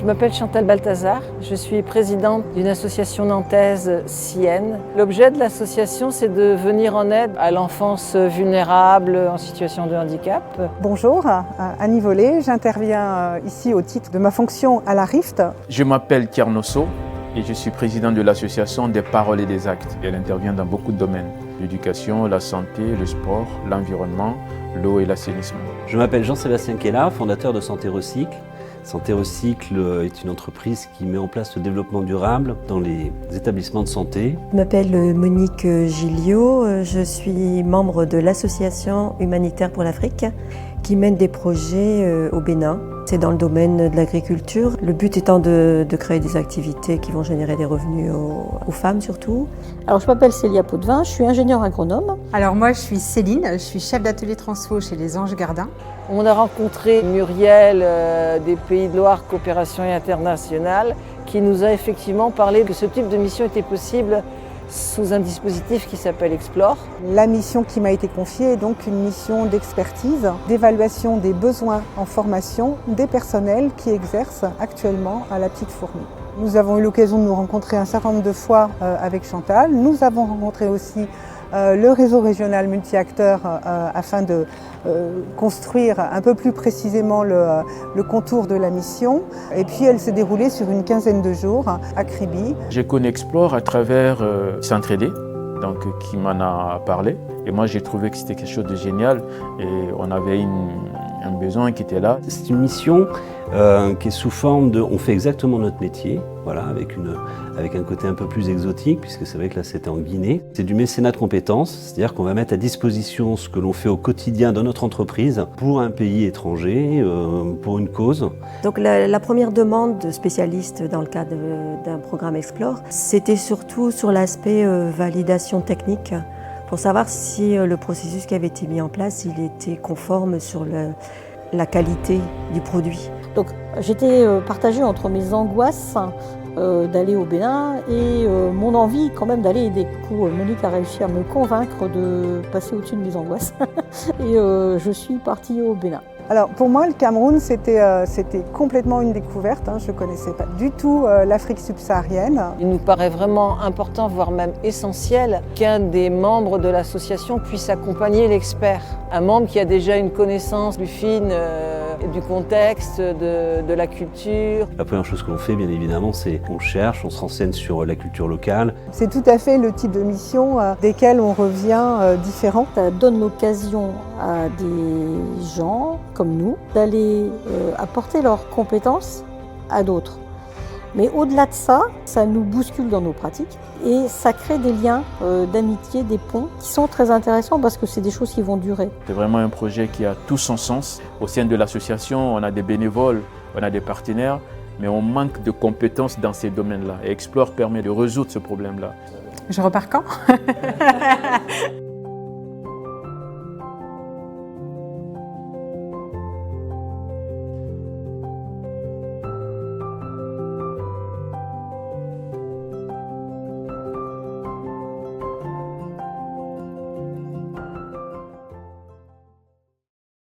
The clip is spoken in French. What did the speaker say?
Je m'appelle Chantal Balthazar, je suis présidente d'une association nantaise Sienne. L'objet de l'association, c'est de venir en aide à l'enfance vulnérable en situation de handicap. Bonjour, Annie Vollet, j'interviens ici au titre de ma fonction à la RIFT. Je m'appelle Tiernosso et je suis président de l'association des paroles et des actes. Elle intervient dans beaucoup de domaines, l'éducation, la santé, le sport, l'environnement, l'eau et l'assainissement. Je m'appelle Jean-Sébastien Kella, fondateur de Santé Recycle. Santé Recycle est une entreprise qui met en place le développement durable dans les établissements de santé. Je m'appelle Monique Gilliot, je suis membre de l'Association humanitaire pour l'Afrique qui mène des projets au Bénin. C'est dans le domaine de l'agriculture, le but étant de créer des activités qui vont générer des revenus aux femmes surtout. Alors je m'appelle Célia Potvin, je suis ingénieure agronome. Alors moi je suis Céline, je suis chef d'atelier transfo chez les Anges Gardins. On a rencontré Muriel des Pays de Loire Coopération Internationale qui nous a effectivement parlé que ce type de mission était possible sous un dispositif qui s'appelle Explore. La mission qui m'a été confiée est donc une mission d'expertise, d'évaluation des besoins en formation des personnels qui exercent actuellement à la Petite Fourmi. Nous avons eu l'occasion de nous rencontrer un certain nombre de fois avec Chantal. Nous avons rencontré aussi le réseau régional multi-acteurs afin de construire un peu plus précisément le contour de la mission. Et puis elle s'est déroulée sur une quinzaine de jours à Kribi. J'ai connu Explore à travers S'entraider, donc qui m'en a parlé. Et moi j'ai trouvé que c'était quelque chose de génial et on avait un besoin qui était là. C'est une mission qui est sous forme de... On fait exactement notre métier, voilà, avec un côté un peu plus exotique, puisque c'est vrai que là c'était en Guinée. C'est du mécénat de compétences, c'est-à-dire qu'on va mettre à disposition ce que l'on fait au quotidien dans notre entreprise pour un pays étranger, pour une cause. Donc la première demande de spécialistes dans le cadre d'un programme Explore, c'était surtout sur l'aspect validation technique, pour savoir si le processus qui avait été mis en place, il était conforme sur la qualité du produit. Donc j'étais partagée entre mes angoisses d'aller au Bénin et mon envie quand même d'aller aider. Du coup, Monique a réussi à me convaincre de passer au-dessus de mes angoisses et je suis partie au Bénin. Alors pour moi, le Cameroun, c'était complètement une découverte. Je ne connaissais pas du tout l'Afrique subsaharienne. Il nous paraît vraiment important, voire même essentiel, qu'un des membres de l'association puisse accompagner l'expert. Un membre qui a déjà une connaissance plus fine du contexte, de la culture. La première chose que l'on fait, bien évidemment, c'est qu'on cherche, on se renseigne sur la culture locale. C'est tout à fait le type de mission desquelles on revient différent. Ça donne l'occasion à des gens comme nous d'aller apporter leurs compétences à d'autres. Mais au-delà de ça, ça nous bouscule dans nos pratiques et ça crée des liens d'amitié, des ponts qui sont très intéressants parce que c'est des choses qui vont durer. C'est vraiment un projet qui a tout son sens. Au sein de l'association, on a des bénévoles, on a des partenaires, mais on manque de compétences dans ces domaines-là. Et Explore permet de résoudre ce problème-là. Je repars quand ?